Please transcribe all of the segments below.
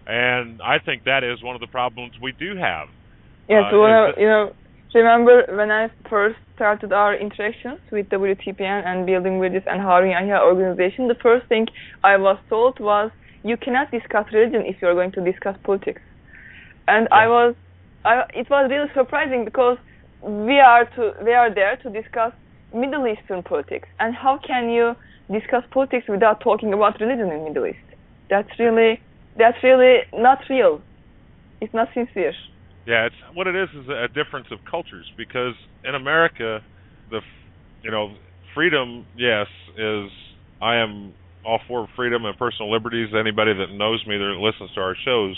And I think that is one of the problems we do have. Yes, Is well, that, remember when I first started our interactions with WTPN and building bridges and Harun Yahya organization, the first thing I was told was you cannot discuss religion if you're going to discuss politics. And yeah. it was really surprising because we are there to discuss Middle Eastern politics. And how can you discuss politics without talking about religion in Middle East? That's really not real. It's not sincere. Yeah, it's what it is a difference of cultures because in America, the freedom, yes, is I am all for freedom and personal liberties. Anybody that knows me that listens to our shows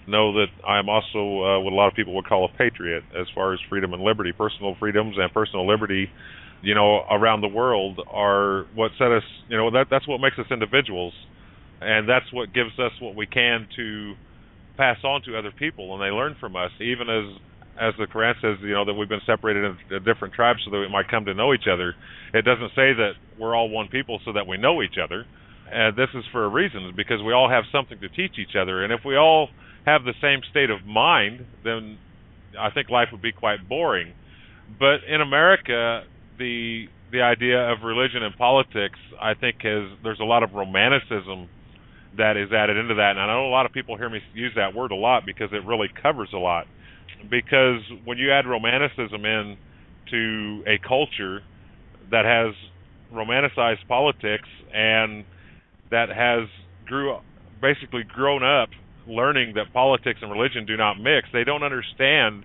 know that I am also what a lot of people would call a patriot as far as freedom and liberty. Personal freedoms and personal liberty, around the world are what set us. That's what makes us individuals, and that's what gives us what we can to pass on to other people, and they learn from us. Even as the Quran says, that we've been separated into different tribes so that we might come to know each other. It doesn't say that we're all one people so that we know each other. And this is for a reason, because we all have something to teach each other. And if we all have the same state of mind, then I think life would be quite boring. But in America, the idea of religion and politics, I think, there's a lot of romanticism that is added into that. And I know a lot of people hear me use that word a lot because it really covers a lot. Because when you add romanticism in to a culture that has romanticized politics and that has basically grown up learning that politics and religion do not mix, they don't understand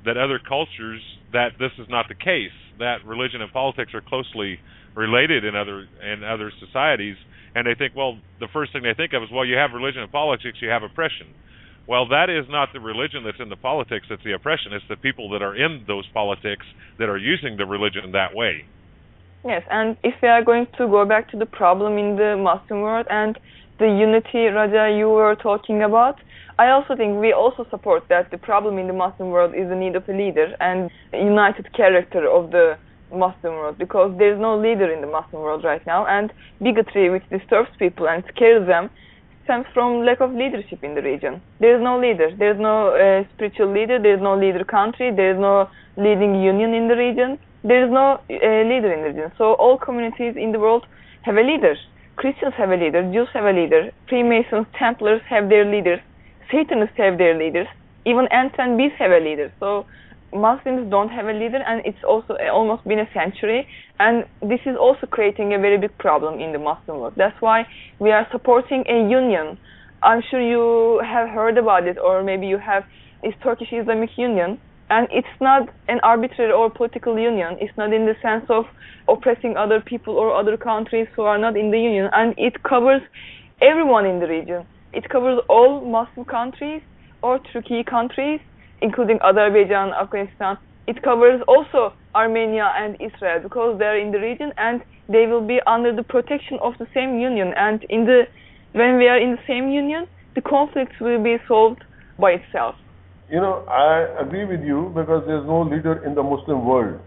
that other cultures, that this is not the case, that religion and politics are closely related in other societies. And they think, well, the first thing they think of is, well, you have religion and politics, you have oppression. Well, that is not the religion that's in the politics that's the oppression. It's the people that are in those politics that are using the religion that way. Yes, and if we are going to go back to the problem in the Muslim world and the unity, Raja, you were talking about, I also think we also support that the problem in the Muslim world is the need of a leader and united character of the Muslim world, because there is no leader in the Muslim world right now, and bigotry which disturbs people and scares them stems from lack of leadership in the region. There is no leader. There is no spiritual leader. There is no leader country. There is no leading union in the region. There is no leader in the region. So all communities in the world have a leader. Christians have a leader. Jews have a leader. Freemasons, Templars have their leaders. Satanists have their leaders. Even ants and bees have a leader. So Muslims don't have a leader, and it's also almost been a century, and this is also creating a very big problem in the Muslim world. That's why we are supporting a union. I'm sure you have heard about it, or maybe you have. It's Turkish Islamic Union, and it's not an arbitrary or political union. It's not in the sense of oppressing other people or other countries who are not in the union, and it covers everyone in the region. It covers all Muslim countries or Turkey countries, including Azerbaijan, Afghanistan. It covers also Armenia and Israel, because they're in the region and they will be under the protection of the same union. And when we are in the same union, the conflicts will be solved by itself. I agree with you, because there's no leader in the Muslim world.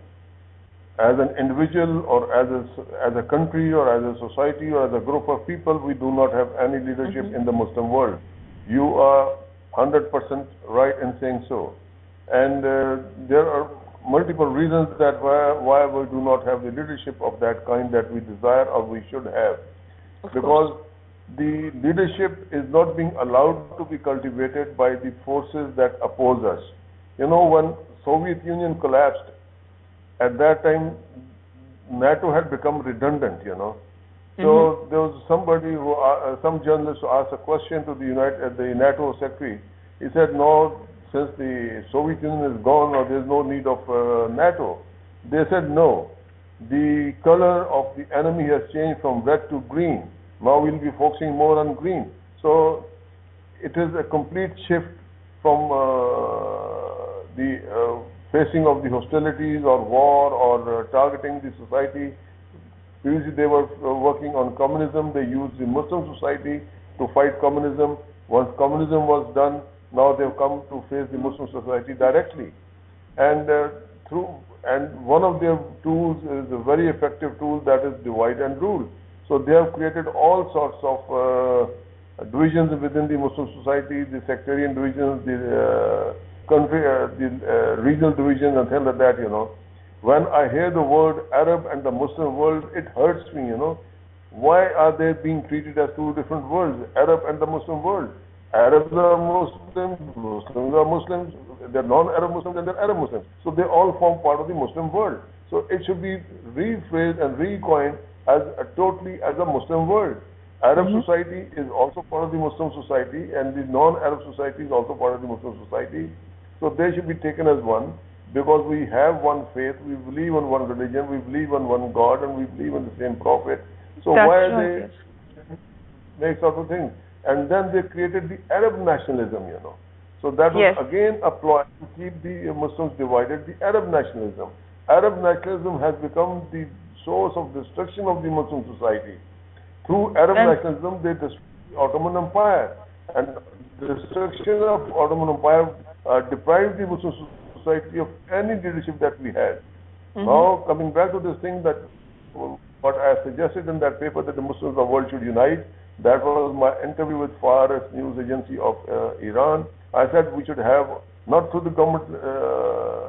As an individual or as a country or as a society or as a group of people, we do not have any leadership in the Muslim world. You are 100% right in saying so. And there are multiple reasons that why we do not have the leadership of that kind that we desire or we should have. Because the leadership is not being allowed to be cultivated by the forces that oppose us. When Soviet Union collapsed, at that time NATO had become redundant, So there was somebody some journalist who asked a question to the NATO secretary. He said, no, since the Soviet Union is gone, or there's no need of NATO. They said, no, the color of the enemy has changed from red to green. Now we'll be focusing more on green. So it is a complete shift from the facing of the hostilities or war or targeting the society. Previously they were working on communism. They used the Muslim society to fight communism. Once communism was done, now they've come to face the Muslim society directly. And one of their tools is a very effective tool, that is divide and rule. So they have created all sorts of divisions within the Muslim society, the sectarian divisions, the country, the regional divisions and things like that, When I hear the word Arab and the Muslim world, it hurts me, Why are they being treated as two different worlds, Arab and the Muslim world? Arabs are Muslims, Muslims are Muslims, they're non-Arab Muslims and they're Arab Muslims. So they all form part of the Muslim world. So it should be rephrased and recoined as totally as a Muslim world. Arab society is also part of the Muslim society, and the non-Arab society is also part of the Muslim society. So they should be taken as one, because we have one faith, we believe in one religion, we believe in one God, and we believe in the same prophet. So why are they make sort of things? And then they created the Arab nationalism, So that was again a ploy to keep the Muslims divided, the Arab nationalism. Arab nationalism has become the source of destruction of the Muslim society. Through Arab nationalism, they destroyed the Ottoman Empire. And the destruction of Ottoman Empire deprived the Muslim society of any leadership that we had. Now, coming back to this thing that what I suggested in that paper, that the Muslims of the world should unite, that was my interview with Fars news agency of Iran. I said we should have, not through the government,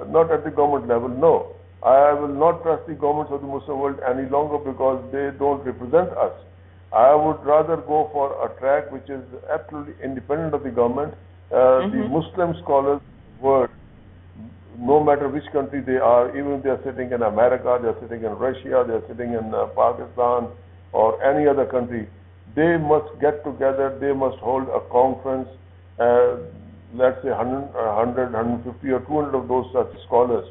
not at the government level, no. I will not trust the governments of the Muslim world any longer because they don't represent us. I would rather go for a track which is absolutely independent of the government. The Muslim scholars world, no matter which country they are, even if they are sitting in America, they are sitting in Russia, they are sitting in Pakistan or any other country, they must get together, they must hold a conference, let's say 100, 150 or 200 of those such scholars.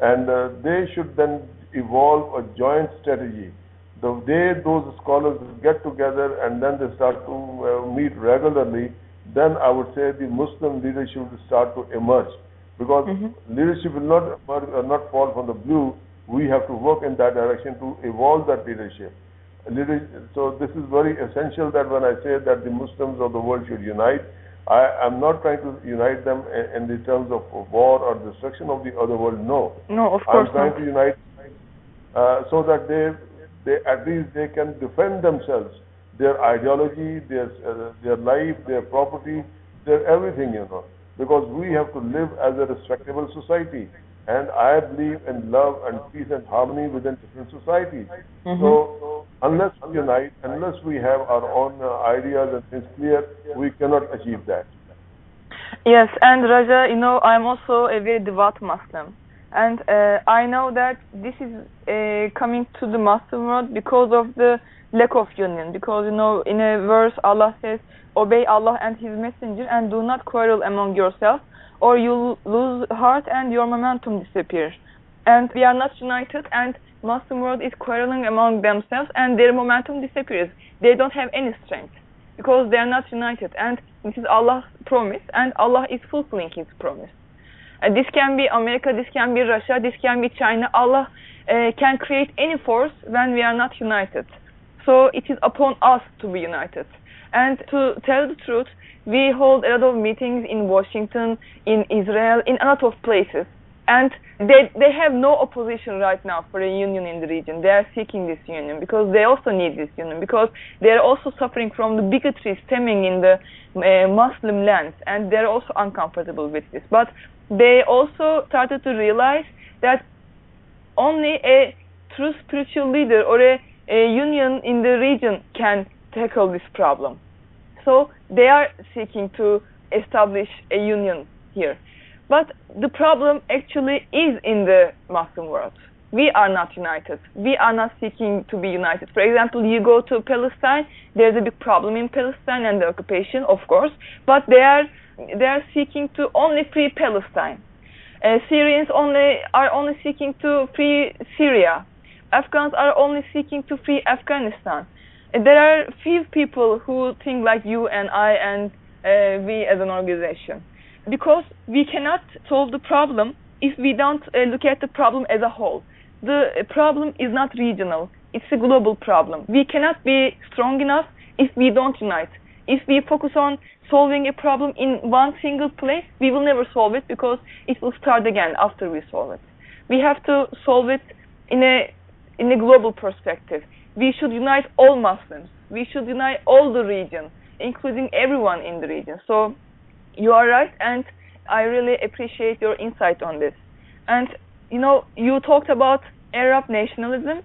And they should then evolve a joint strategy. The day those scholars get together and then they start to meet regularly, then I would say the Muslim leadership will start to emerge. Because leadership will not emerge or not fall from the blue. We have to work in that direction to evolve that leadership. So this is very essential that when I say that the Muslims of the world should unite, I am not trying to unite them in the terms of war or destruction of the other world. No. No, of course I'm trying to unite so that they at least they can defend themselves, their ideology, their life, their property, their everything, Because we have to live as a respectable society. And I believe in love and peace and harmony within different societies. So unless we unite, unless we have our own ideas and things clear, we cannot achieve that. Yes, and Raja, I'm also a very devout Muslim. And I know that this is coming to the Muslim world because of the lack of union. Because, in a verse Allah says, obey Allah and His Messenger and do not quarrel among yourselves, or you'll lose heart and your momentum disappears. And we are not united, and Muslim world is quarreling among themselves, and their momentum disappears. They don't have any strength because they are not united. And this is Allah's promise, and Allah is fulfilling His promise. This can be America, this can be Russia, this can be China. Allah can create any force when we are not united. So it is upon us to be united. And to tell the truth, we hold a lot of meetings in Washington, in Israel, in a lot of places. And they have no opposition right now for a union in the region. They are seeking this union because they also need this union, because they are also suffering from the bigotry stemming in the Muslim lands, and they are also uncomfortable with this. But they also started to realize that only a true spiritual leader or a union in the region can tackle this problem. So they are seeking to establish a union here. But the problem actually is in the Muslim world. We are not united. We are not seeking to be united. For example, you go to Palestine, there's a big problem in Palestine and the occupation, of course, but they are seeking to only free Palestine. Syrians are only seeking to free Syria. Afghans are only seeking to free Afghanistan. There are few people who think like you and I and we as an organization. Because we cannot solve the problem if we don't look at the problem as a whole. The problem is not regional. It's a global problem. We cannot be strong enough if we don't unite. If we focus on solving a problem in one single place, we will never solve it because it will start again after we solve it. We have to solve it in a global perspective. We should unite all Muslims. We should unite all the region. including everyone in the region. So you are right, and I really appreciate your insight on this. And you talked about Arab nationalism.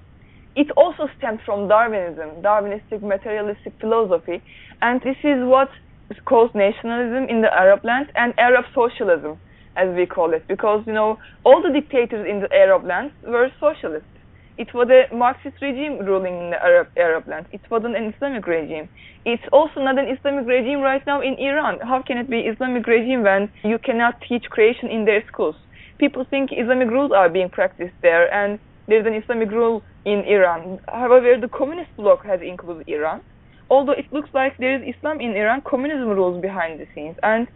It also stems from Darwinism, Darwinistic materialistic philosophy, and this is what is called nationalism in the Arab lands and Arab socialism, as we call it, because all the dictators in the Arab lands were socialists. It was a Marxist regime ruling in the Arab lands. It wasn't an Islamic regime. It's also not an Islamic regime right now in Iran. How can it be Islamic regime when you cannot teach creation in their schools? People think Islamic rules are being practiced there, and there's an Islamic rule in Iran. However, the communist bloc has included Iran. Although it looks like there is Islam in Iran, communism rules behind the scenes, and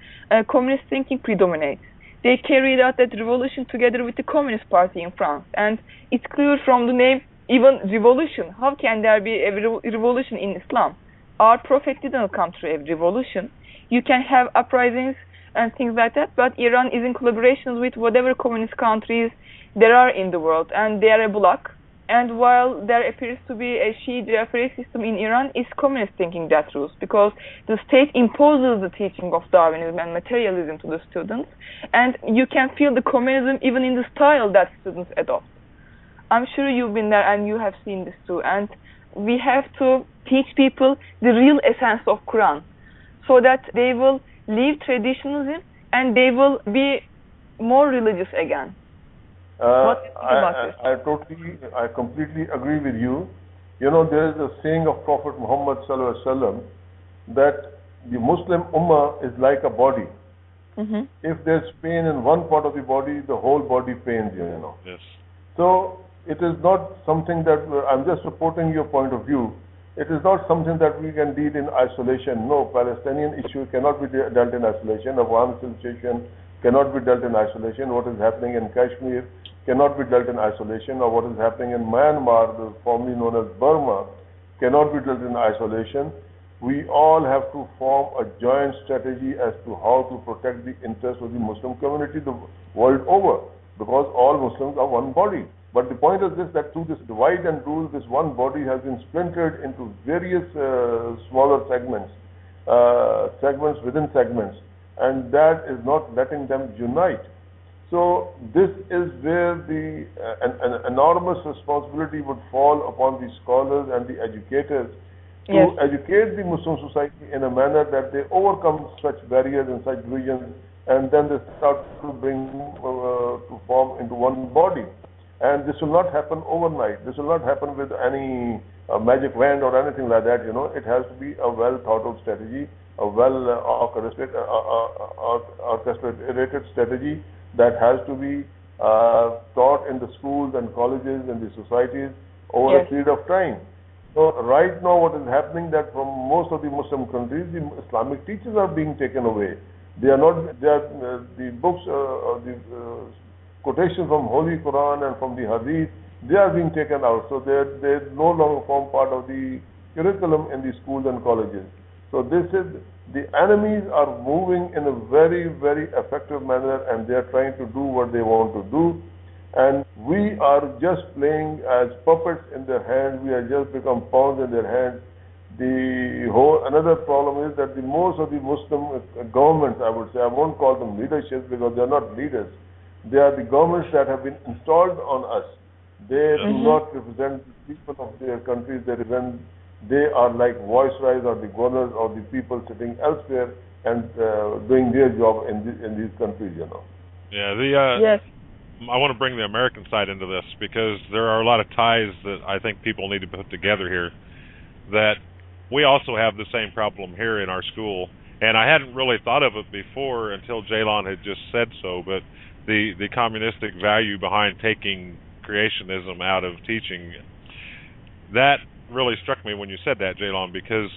communist thinking predominates. They carried out that revolution together with the Communist Party in France, and it's clear from the name, even revolution. How can there be a revolution in Islam? Our Prophet didn't come through a revolution. You can have uprisings and things like that, but Iran is in collaborations with whatever communist countries there are in the world, and they are a bloc. And while there appears to be a Shiite-Jafari system in Iran, it's communist thinking that rules, because the state imposes the teaching of Darwinism and materialism to the students, and you can feel the communism even in the style that students adopt. I'm sure you've been there and you have seen this too, and we have to teach people the real essence of Quran, so that they will leave traditionalism and they will be more religious again. What do you think about this? I completely agree with you. There is a saying of Prophet Muhammad sallallahu alaihi wasallam that the Muslim ummah is like a body. Mm-hmm. If there's pain in one part of the body, the whole body pains, Yes. So it is not something that I'm just supporting your point of view. It is not something that we can deal in isolation. No, Palestinian issue cannot be dealt in isolation. Afghan situation cannot be dealt in isolation. What is happening in Kashmir cannot be dealt in isolation, or what is happening in Myanmar, formerly known as Burma, cannot be dealt in isolation. We all have to form a joint strategy as to how to protect the interests of the Muslim community the world over, because all Muslims are one body. But the point is this, that through this divide and rule, this one body has been splintered into various smaller segments, segments within segments, and that is not letting them unite. So this is where an enormous responsibility would fall upon the scholars and the educators to educate the Muslim society in a manner that they overcome such barriers and such divisions, and then they start to bring to form into one body. And this will not happen overnight. This will not happen with any magic wand or anything like that. It has to be a well thought out strategy, a well orchestrated strategy that has to be taught in the schools and colleges and the societies over a period of time. So right now what is happening, that from most of the Muslim countries, the Islamic teachers are being taken away. The books, the quotations from Holy Quran and from the Hadith, they are being taken out. So they no longer form part of the curriculum in the schools and colleges. So the enemies are moving in a very, very effective manner, and they are trying to do what they want to do. And we are just playing as puppets in their hands. We are just become pawns in their hands. Another problem is that most of the Muslim governments, I would say, I won't call them leaderships because they are not leaders. They are the governments that have been installed on us. They do not represent the people of their countries. They are like viceroys or the governors or the people sitting elsewhere and doing their job in these countries, Yeah, I want to bring the American side into this, because there are a lot of ties that I think people need to put together here. That we also have the same problem here in our school, and I hadn't really thought of it before until Ceylan had just said so, but the communistic value behind taking creationism out of teaching, that really struck me when you said that, Ceylan, because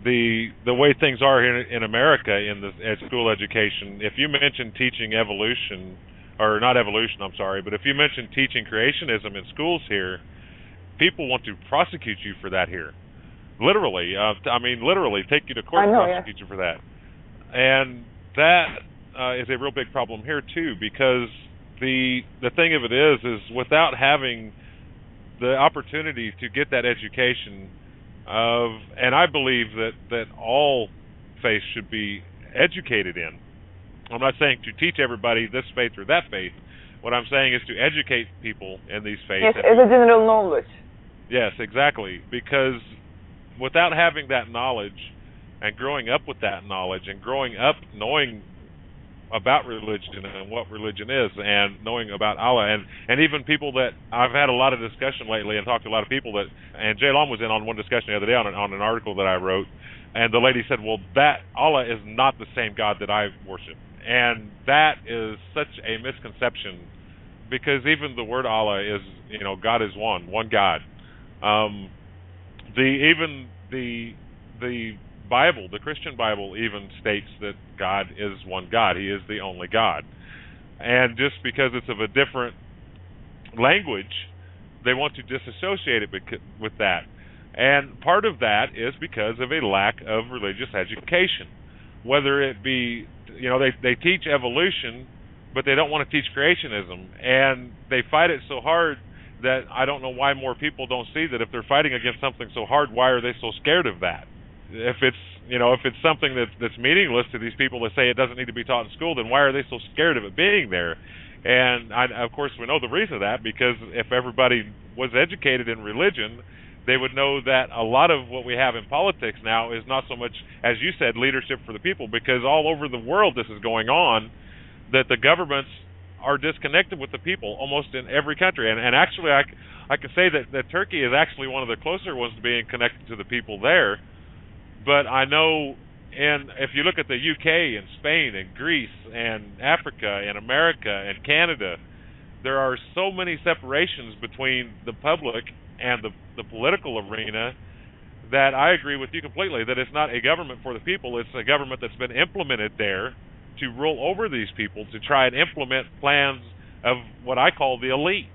the way things are here in America in the school education, if you mention teaching evolution, or not evolution, I'm sorry, but if you mention teaching creationism in schools here, people want to prosecute you for that here. Literally, literally take you to court and prosecute you for that. And that is a real big problem here too, because the thing of it is without having the opportunity to get that education, and I believe that all faiths should be educated in. I'm not saying to teach everybody this faith or that faith. What I'm saying is to educate people in these faiths. Yes, as a general knowledge. Yes, exactly. Because without having that knowledge and growing up with that knowledge and growing up knowing about religion and what religion is and knowing about Allah and even people that I've had a lot of discussion lately and talked to a lot of people that, and Ceylan was in on one discussion the other day on an article that I wrote, and the lady said, well, that Allah is not the same God that I worship. And that is such a misconception, because even the word Allah is, God is one God. The Bible, the Christian Bible, even states that God is one God. He is the only God. And just because it's of a different language, they want to disassociate it with that. And part of that is because of a lack of religious education. Whether it be, they teach evolution, but they don't want to teach creationism. And they fight it so hard that I don't know why more people don't see that if they're fighting against something so hard, why are they so scared of that? If it's something that's meaningless to these people that say it doesn't need to be taught in school, then why are they so scared of it being there? And of course we know the reason of that, because if everybody was educated in religion, they would know that a lot of what we have in politics now is not so much, as you said, leadership for the people, because all over the world this is going on, that the governments are disconnected with the people almost in every country. And actually I can say that Turkey is actually one of the closer ones to being connected to the people there. But I know, and if you look at the UK and Spain and Greece and Africa and America and Canada, there are so many separations between the public and the political arena that I agree with you completely, that it's not a government for the people, it's a government that's been implemented there to rule over these people, to try and implement plans of what I call the elite.